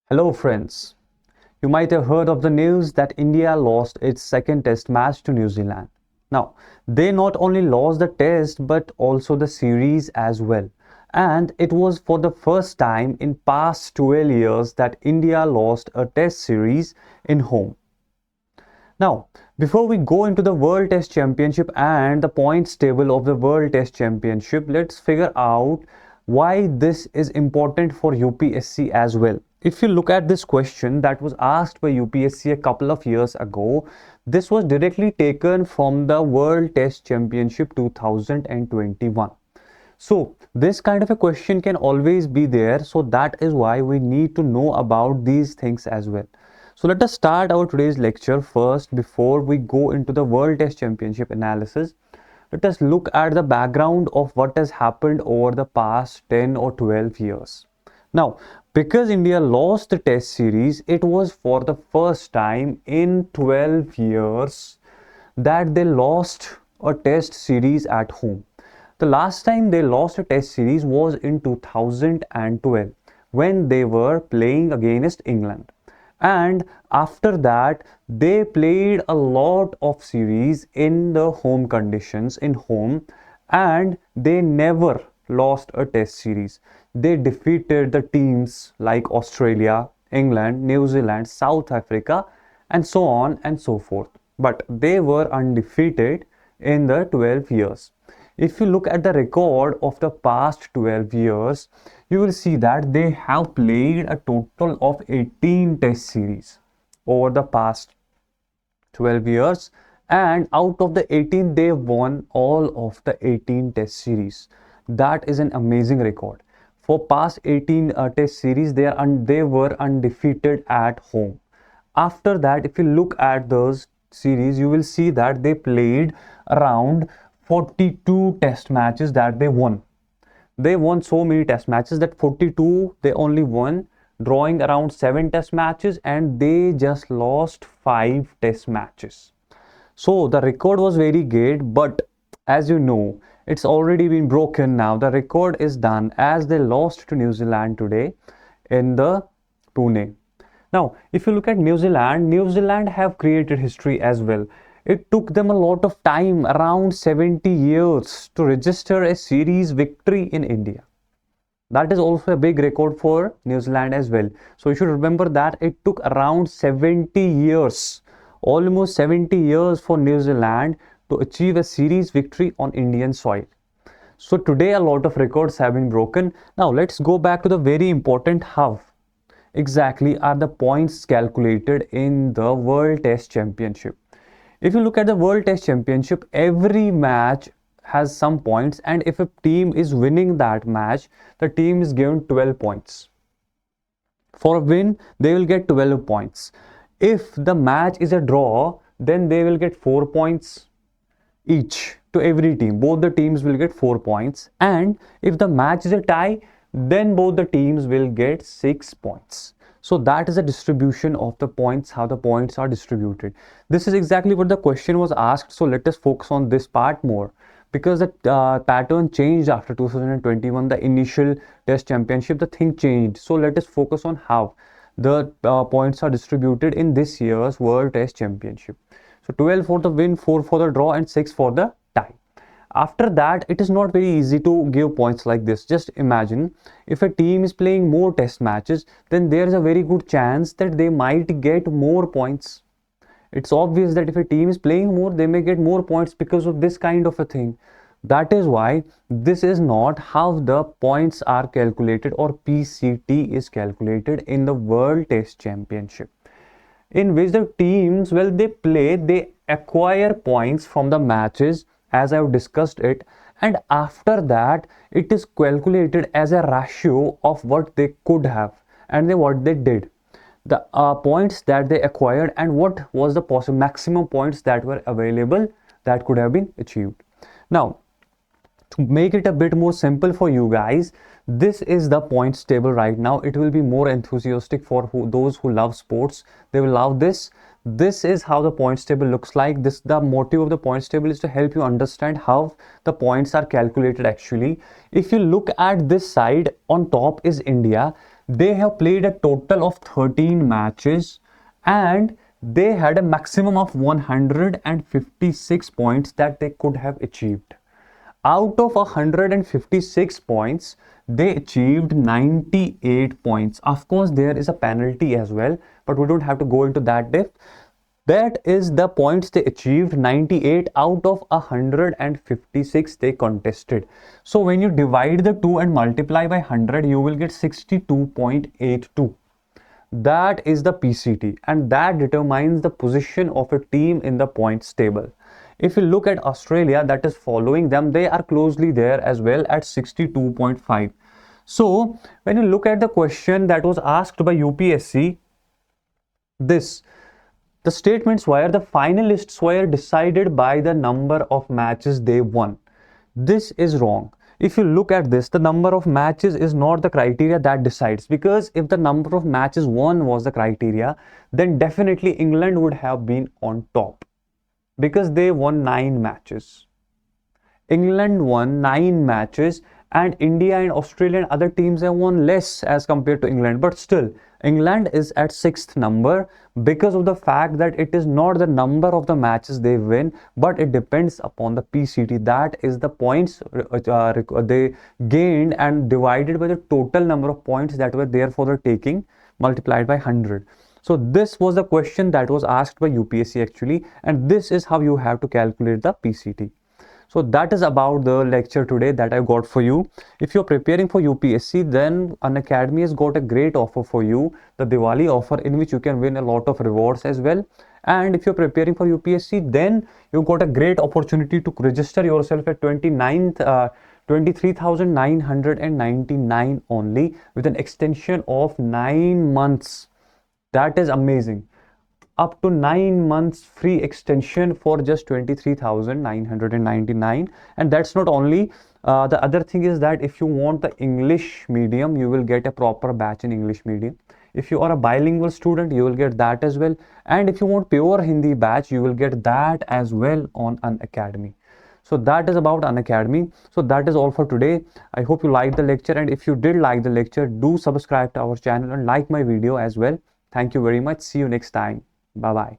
Hello friends, you might have heard of the news that India lost its second test match to New Zealand. Now, they not only lost the test but also the series as well. And it was for the first time in past 12 years that India lost a test series in home. Now, before we go into the World Test Championship and the points table of the World Test Championship, let's figure out why this is important for UPSC as well. If you look at this question that was asked by UPSC a couple of years ago, this was directly taken from the World Test Championship 2021. So this kind of a question can always be there. So that is why we need to know about these things as well. So let us start our today's lecture first before we go into the World Test Championship analysis. Let us look at the background of what has happened over the past 10 or 12 years. Now, because India lost the test series, it was for the first time in 12 years that they lost a test series at home. The last time they lost a test series was in 2012 when they were playing against England. And after that, they played a lot of series in the home conditions, in home, and they never lost a test series. They defeated the teams like Australia, England, New Zealand, South Africa, and so on and so forth. But they were undefeated in the 12 years. If you look at the record of the past 12 years, you will see that they have played a total of 18 test series over the past 12 years, and out of the 18 they won all of the 18 test series. That is an amazing record. For past 18 test series, they were undefeated at home. After that, if you look at those series, you will see that they played around 42 test matches that they won. They won so many test matches that 42 they only won, drawing around 7 test matches, and they just lost 5 test matches. So the record was very good, but as you know, it's already been broken now. The record is done as they lost to New Zealand today in the Pune. Now, if you look at New Zealand have created history as well. It took them a lot of time, around 70 years, to register a series victory in India. That is also a big record for New Zealand as well. So you should remember that it took around 70 years, almost 70 years for New Zealand to achieve a series victory on Indian soil. So today a lot of records have been broken. Now let's go back to the very important how exactly are the points calculated in the World Test Championship. If you look at the World Test Championship, every match has some points, and if a team is winning that match, the team is given 12 points. For a win, they will get 12 points. If the match is a draw, then they will get 4 points each to every team. Both the teams will get 4 points. And if the match is a tie, then both the teams will get 6 points. So that is the distribution of the points, how the points are distributed. This is exactly what the question was asked. So let us focus on this part more, because the pattern changed after 2021, the initial test championship, the thing changed. So let us focus on how the points are distributed in this year's World Test Championship. So 12 for the win, 4 for the draw, and 6 for the tie. After that, it is not very easy to give points like this. Just imagine if a team is playing more test matches, then there is a very good chance that they might get more points. It's obvious that if a team is playing more, they may get more points because of this kind of a thing. That is why this is not how the points are calculated, or PCT is calculated in the World Test Championship, in which the teams, well, they acquire points from the matches as I've discussed it, and after that it is calculated as a ratio of what they could have and what they did, the points that they acquired, and what was the possible maximum points that were available that could have been achieved. Now, to make it a bit more simple for you guys, this is the points table right now. It will be more enthusiastic for those who love sports. They will love this. This is how the points table looks like. The motive of the points table is to help you understand how the points are calculated actually. If you look at this side, on top is India. They have played a total of 13 matches and they had a maximum of 156 points that they could have achieved. Out of 156 points, they achieved 98 points. Of course, there is a penalty as well, but we don't have to go into that depth. That is the points they achieved, 98 out of 156 they contested. So when you divide the two and multiply by 100, you will get 62.82. That is the PCT, and that determines the position of a team in the points table. If you look at Australia, that is following them, they are closely there as well at 62.5. So when you look at the question that was asked by UPSC, the statements were the finalists were decided by the number of matches they won. This is wrong. If you look at this, the number of matches is not the criteria that decides, because if the number of matches won was the criteria, then definitely England would have been on top because they won 9 matches. England won 9 matches and India and Australia and other teams have won less as compared to England. But still, England is at 6th number because of the fact that it is not the number of the matches they win, but it depends upon the PCT. That is the points they gained and divided by the total number of points that were there for the taking multiplied by 100. So this was the question that was asked by UPSC actually, and this is how you have to calculate the PCT. So that is about the lecture today that I got for you. If you're preparing for UPSC, then Unacademy has got a great offer for you, the Diwali offer, in which you can win a lot of rewards as well. And if you're preparing for UPSC, then you've got a great opportunity to register yourself at 23,999 only, with an extension of 9 months. That is amazing. Up to 9 months free extension for just 23,999. And that's not only, the other thing is that if you want the English medium, you will get a proper batch in English medium. If you are a bilingual student, you will get that as well. And if you want pure Hindi batch, you will get that as well on Unacademy. So that is about Unacademy. So that is all for today. I hope you liked the lecture, and if you did like the lecture, do subscribe to our channel and like my video as well. Thank you very much. See you next time. Bye bye.